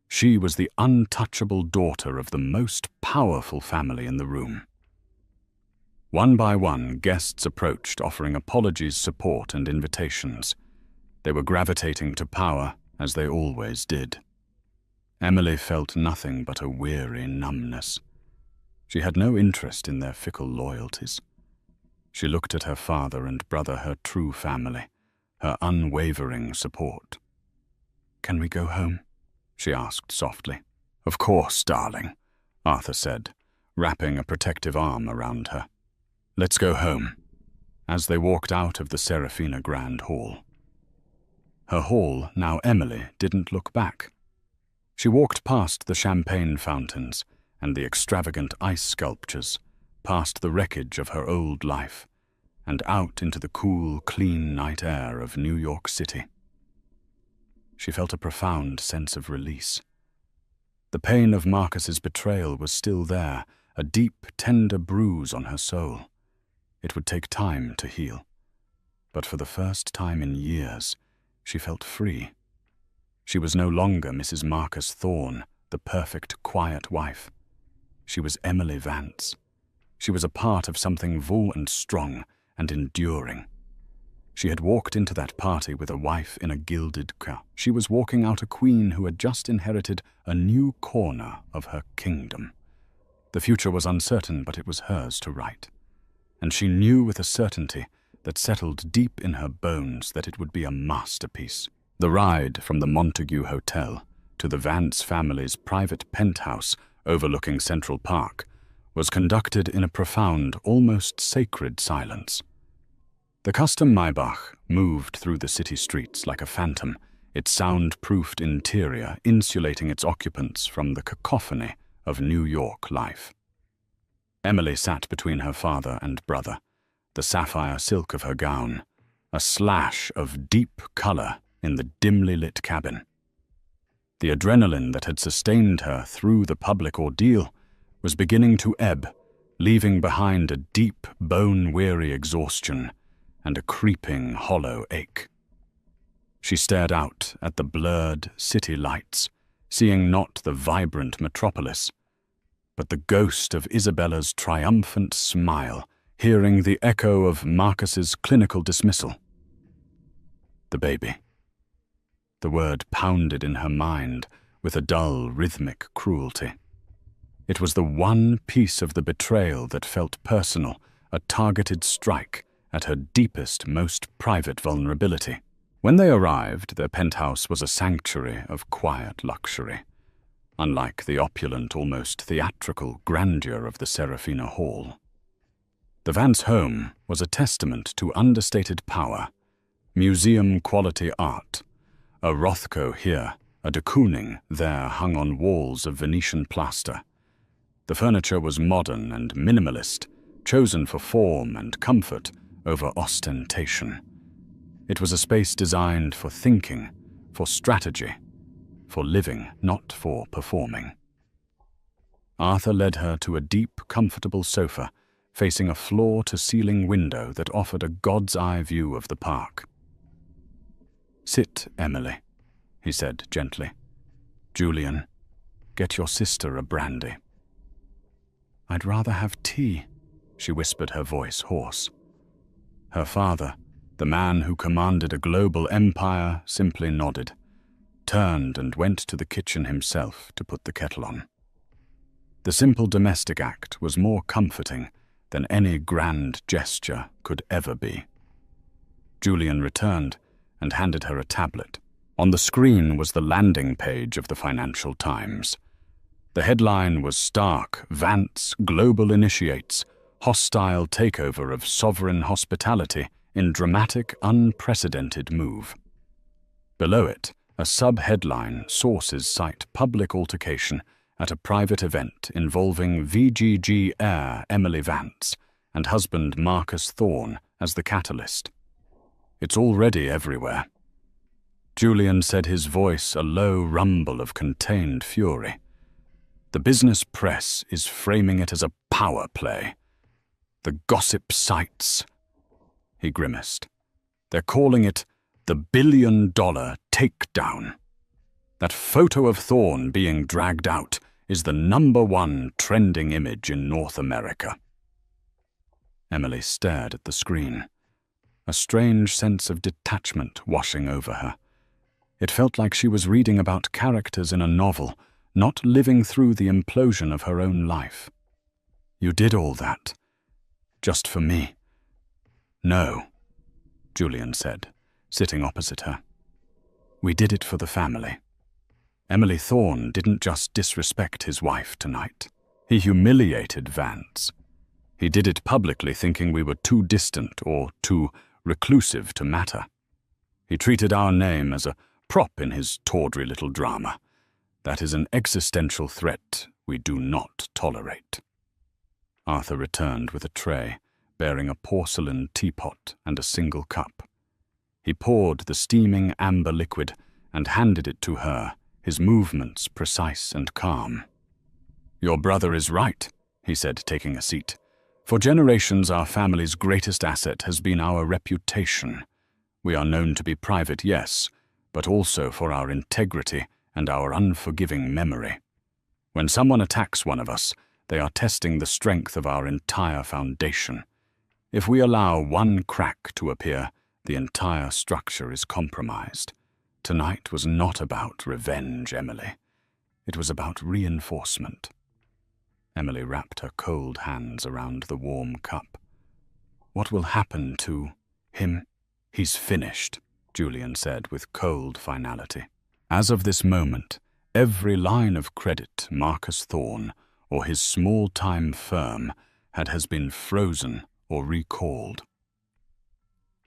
She was the untouchable daughter of the most powerful family in the room. One by one, guests approached, offering apologies, support, and invitations. They were gravitating to power, as they always did. Emily felt nothing but a weary numbness. She had no interest in their fickle loyalties. She looked at her father and brother, her true family, her unwavering support. "Can we go home?" she asked softly. "Of course, darling," Arthur said, wrapping a protective arm around her. "Let's go home," as they walked out of the Serafina Grand Hall. Her hall, now Emily, didn't look back. She walked past the champagne fountains and the extravagant ice sculptures, past the wreckage of her old life, and out into the cool, clean night air of New York City. She felt a profound sense of release. The pain of Marcus's betrayal was still there, a deep, tender bruise on her soul. It would take time to heal. But for the first time in years, she felt free. She was no longer Mrs. Marcus Thorne, the perfect, quiet wife. She was Emily Vance. She was a part of something full and strong and enduring. She had walked into that party with a wife in a gilded car. She was walking out a queen who had just inherited a new corner of her kingdom. The future was uncertain, but it was hers to write. And she knew with a certainty that settled deep in her bones that it would be a masterpiece. The ride from the Montague Hotel to the Vance family's private penthouse overlooking Central Park was conducted in a profound, almost sacred silence. The custom Maybach moved through the city streets like a phantom, its sound-proofed interior insulating its occupants from the cacophony of New York life. Emily sat between her father and brother, the sapphire silk of her gown, a slash of deep color in the dimly lit cabin. The adrenaline that had sustained her through the public ordeal was beginning to ebb, leaving behind a deep, bone-weary exhaustion and a creeping, hollow ache. She stared out at the blurred city lights, seeing not the vibrant metropolis, but the ghost of Isabella's triumphant smile, hearing the echo of Marcus's clinical dismissal. The baby. The word pounded in her mind with a dull, rhythmic cruelty. It was the one piece of the betrayal that felt personal, a targeted strike at her deepest, most private vulnerability. When they arrived, their penthouse was a sanctuary of quiet luxury, unlike the opulent, almost theatrical grandeur of the Serafina Hall. The Vance home was a testament to understated power, museum-quality art. A Rothko here, a de Kooning there hung on walls of Venetian plaster. The furniture was modern and minimalist, chosen for form and comfort over ostentation. It was a space designed for thinking, for strategy, for living, not for performing. Arthur led her to a deep, comfortable sofa facing a floor-to-ceiling window that offered a god's-eye view of the park. "Sit, Emily," he said gently. "Julian, get your sister a brandy." "I'd rather have tea," she whispered, her voice hoarse. Her father, the man who commanded a global empire, simply nodded, turned and went to the kitchen himself to put the kettle on. The simple domestic act was more comforting than any grand gesture could ever be. Julian returned and handed her a tablet. On the screen was the landing page of the Financial Times. The headline was stark: "Vance Global Initiates Hostile Takeover of Sovereign Hospitality in Dramatic Unprecedented Move." Below it, a sub-headline: "Sources cite public altercation at a private event involving VGG heir Emily Vance and husband Marcus Thorne as the catalyst." It's already everywhere. Julian said, his voice a low rumble of contained fury. The business press is framing it as a power play. The gossip sites. He grimaced. They're calling it the $1 billion takedown. That photo of Thorne being dragged out is the #1 trending image in North America. Emily stared at the screen, a strange sense of detachment washing over her. It felt like she was reading about characters in a novel, not living through the implosion of her own life. "You did all that, just for me?" "No," Julian said, sitting opposite her. "We did it for the family." Emily Thorne didn't just disrespect his wife tonight. He humiliated Vance. He did it publicly, thinking we were too distant or too reclusive to matter. He treated our name as a prop in his tawdry little drama. That is an existential threat we do not tolerate. Arthur returned with a tray, bearing a porcelain teapot and a single cup. He poured the steaming amber liquid and handed it to her, his movements precise and calm. "Your brother is right," he said, taking a seat. "For generations, our family's greatest asset has been our reputation. We are known to be private, yes, but also for our integrity and our unforgiving memory. When someone attacks one of us, they are testing the strength of our entire foundation. If we allow one crack to appear, the entire structure is compromised. Tonight was not about revenge, Emily. It was about reinforcement." Emily wrapped her cold hands around the warm cup. "What will happen to him?" "He's finished," Julian said with cold finality. As of this moment, every line of credit Marcus Thorne or his small-time firm has been frozen or recalled.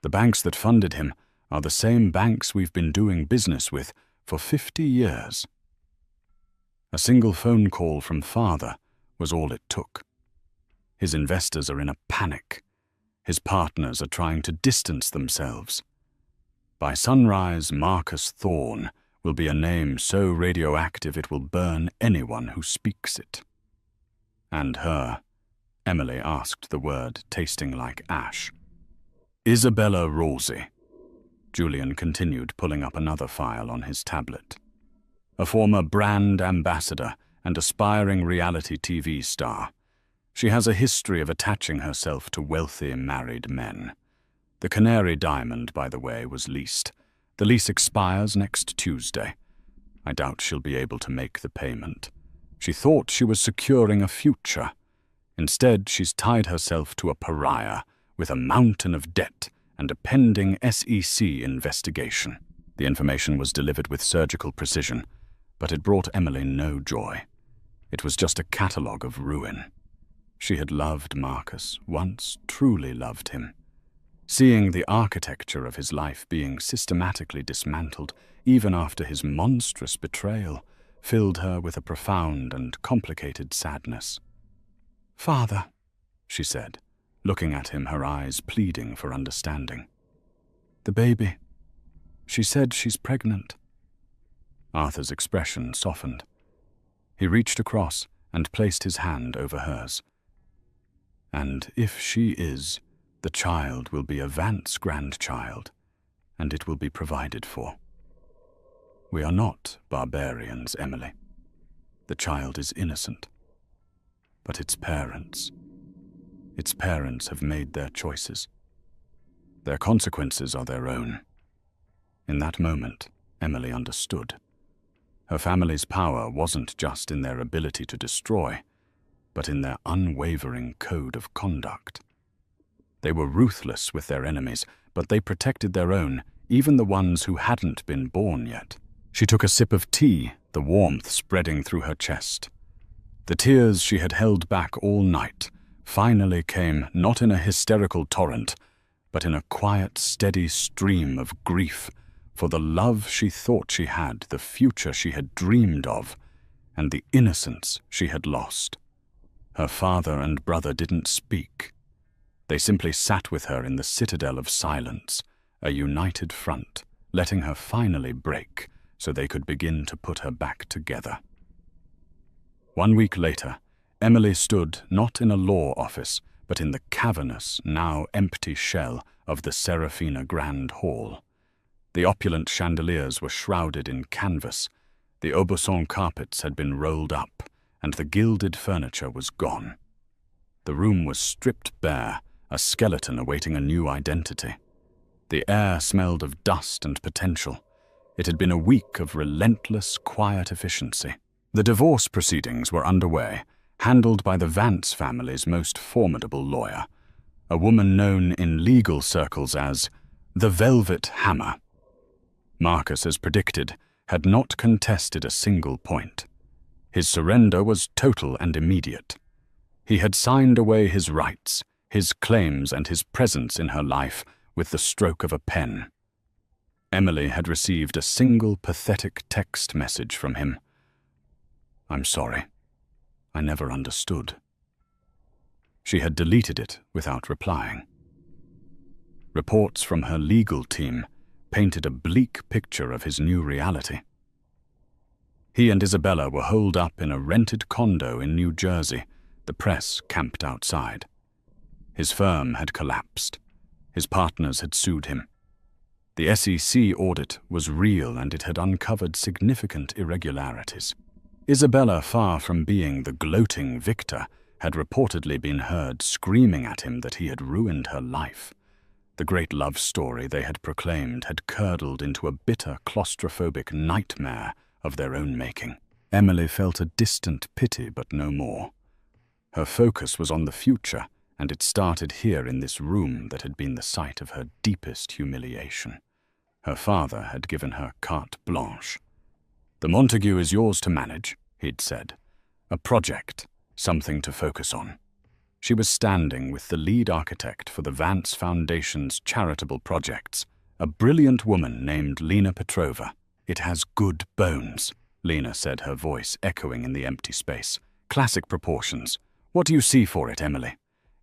The banks that funded him are the same banks we've been doing business with for 50 years. A single phone call from father was all it took. His investors are in a panic. His partners are trying to distance themselves. By sunrise, Marcus Thorne will be a name so radioactive it will burn anyone who speaks it. And her, Emily asked the word, tasting like ash. Isabella Rosie. Julian continued, pulling up another file on his tablet. A former brand ambassador and aspiring reality TV star. She has a history of attaching herself to wealthy married men. The Canary Diamond, by the way, was leased. The lease expires next Tuesday. I doubt she'll be able to make the payment. She thought she was securing a future. Instead, she's tied herself to a pariah with a mountain of debt and a pending SEC investigation. The information was delivered with surgical precision, but it brought Emily no joy. It was just a catalogue of ruin. She had loved Marcus, once truly loved him. Seeing the architecture of his life being systematically dismantled, even after his monstrous betrayal, filled her with a profound and complicated sadness. "Father," she said, looking at him, her eyes pleading for understanding. "The baby. She said she's pregnant." Arthur's expression softened. He reached across and placed his hand over hers. "And if she is, the child will be a Vance grandchild, and it will be provided for. We are not barbarians, Emily. The child is innocent. But its parents have made their choices. Their consequences are their own." In that moment, Emily understood. Her family's power wasn't just in their ability to destroy, but in their unwavering code of conduct. They were ruthless with their enemies, but they protected their own, even the ones who hadn't been born yet. She took a sip of tea, the warmth spreading through her chest. The tears she had held back all night finally came not in a hysterical torrent, but in a quiet, steady stream of grief for the love she thought she had, the future she had dreamed of, and the innocence she had lost. Her father and brother didn't speak. They simply sat with her in the citadel of silence, a united front, letting her finally break so they could begin to put her back together. 1 week later, Emily stood not in a law office, but in the cavernous, now empty shell of the Serafina Grand Hall. The opulent chandeliers were shrouded in canvas, the Aubusson carpets had been rolled up, and the gilded furniture was gone. The room was stripped bare, a skeleton awaiting a new identity. The air smelled of dust and potential. It had been a week of relentless, quiet efficiency. The divorce proceedings were underway, handled by the Vance family's most formidable lawyer, a woman known in legal circles as the Velvet Hammer. Marcus, as predicted, had not contested a single point. His surrender was total and immediate. He had signed away his rights, his claims, and his presence in her life with the stroke of a pen. Emily had received a single pathetic text message from him. "I'm sorry. I never understood." She had deleted it without replying. Reports from her legal team painted a bleak picture of his new reality. He and Isabella were holed up in a rented condo in New Jersey, the press camped outside. His firm had collapsed. His partners had sued him. The SEC audit was real and it had uncovered significant irregularities. Isabella, far from being the gloating victor, had reportedly been heard screaming at him that he had ruined her life. The great love story they had proclaimed had curdled into a bitter, claustrophobic nightmare of their own making. Emily felt a distant pity, but no more. Her focus was on the future, and it started here in this room that had been the site of her deepest humiliation. Her father had given her carte blanche. "The Montague is yours to manage," he'd said. "A project, something to focus on." She was standing with the lead architect for the Vance Foundation's charitable projects, a brilliant woman named Lena Petrova. "It has good bones," Lena said, her voice echoing in the empty space. "Classic proportions. What do you see for it, Emily?"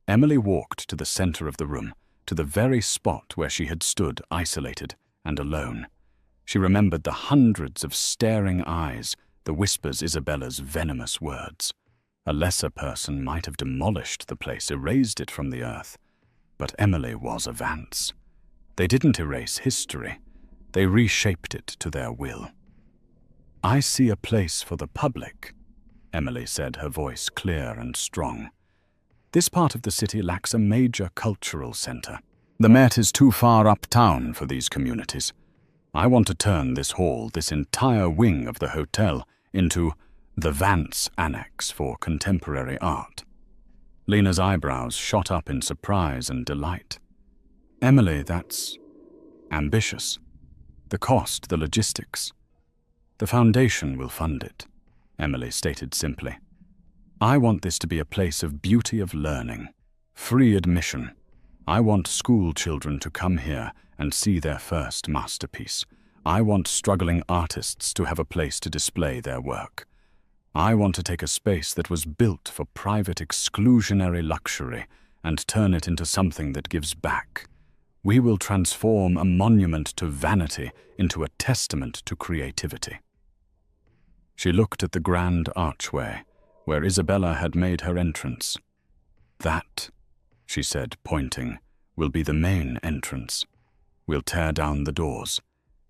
Emily walked to the center of the room, to the very spot where she had stood isolated and alone. She remembered the hundreds of staring eyes, the whispers Isabella's venomous words. A lesser person might have demolished the place, erased it from the earth. But Emily was a Vance. They didn't erase history. They reshaped it to their will. "I see a place for the public," Emily said, her voice clear and strong. "This part of the city lacks a major cultural center. The Met is too far uptown for these communities. I want to turn this hall, this entire wing of the hotel, into the Vance Annex for contemporary art." Lena's eyebrows shot up in surprise and delight. "Emily, that's ambitious. The cost, the logistics." "The foundation will fund it," Emily stated simply. "I want this to be a place of beauty, of learning, free admission. I want school children to come here and see their first masterpiece. I want struggling artists to have a place to display their work. I want to take a space that was built for private exclusionary luxury and turn it into something that gives back. We will transform a monument to vanity into a testament to creativity." She looked at the grand archway, where Isabella had made her entrance. "That," she said, pointing, "will be the main entrance. We'll tear down the doors.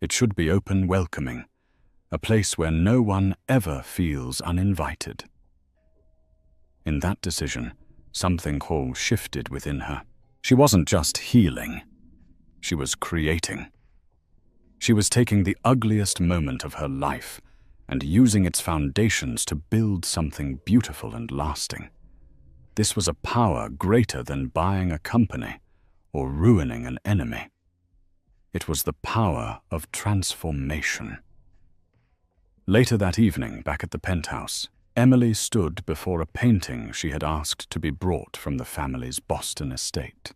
It should be open, welcoming, a place where no one ever feels uninvited." In that decision, something whole shifted within her. She wasn't just healing. She was creating. She was taking the ugliest moment of her life and using its foundations to build something beautiful and lasting. This was a power greater than buying a company or ruining an enemy. It was the power of transformation. Later that evening, back at the penthouse, Emily stood before a painting she had asked to be brought from the family's Boston estate.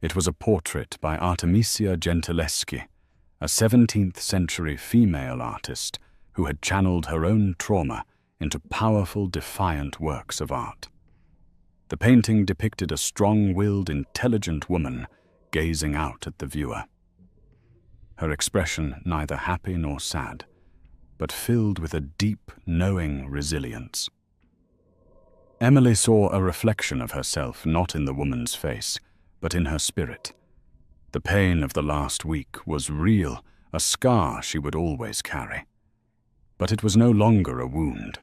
It was a portrait by Artemisia Gentileschi, a 17th-century female artist who had channeled her own trauma into powerful, defiant works of art. The painting depicted a strong-willed, intelligent woman gazing out at the viewer. Her expression neither happy nor sad, but filled with a deep, knowing resilience. Emily saw a reflection of herself not in the woman's face, but in her spirit. The pain of the last week was real, a scar she would always carry. But it was no longer a wound.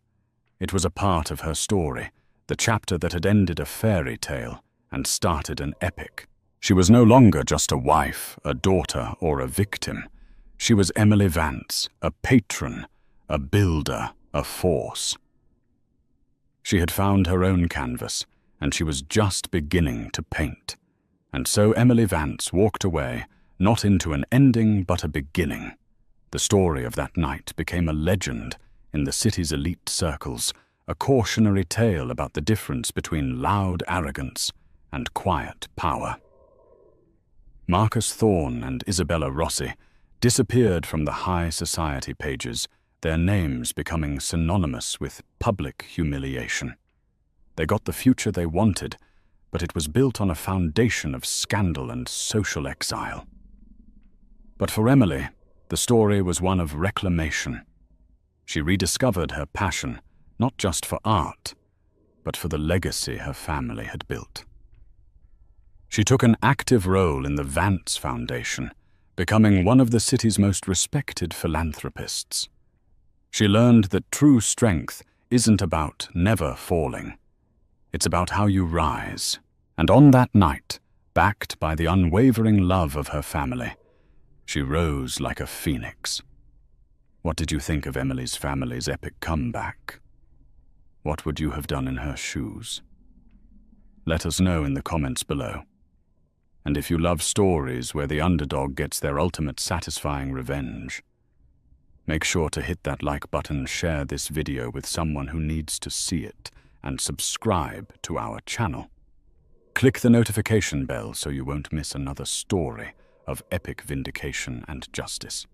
It was a part of her story, the chapter that had ended a fairy tale and started an epic. She was no longer just a wife, a daughter, or a victim. She was Emily Vance, a patron, a builder, a force. She had found her own canvas, and she was just beginning to paint. And so Emily Vance walked away, not into an ending, but a beginning. The story of that night became a legend in the city's elite circles, a cautionary tale about the difference between loud arrogance and quiet power. Marcus Thorne and Isabella Rossi disappeared from the high society pages, their names becoming synonymous with public humiliation. They got the future they wanted, but it was built on a foundation of scandal and social exile. But for Emily, the story was one of reclamation. She rediscovered her passion, not just for art, but for the legacy her family had built. She took an active role in the Vance Foundation, becoming one of the city's most respected philanthropists. She learned that true strength isn't about never falling. It's about how you rise. And on that night, backed by the unwavering love of her family, she rose like a phoenix. What did you think of Emily's family's epic comeback? What would you have done in her shoes? Let us know in the comments below. And if you love stories where the underdog gets their ultimate satisfying revenge, make sure to hit that like button, share this video with someone who needs to see it, and subscribe to our channel. Click the notification bell so you won't miss another story of epic vindication and justice.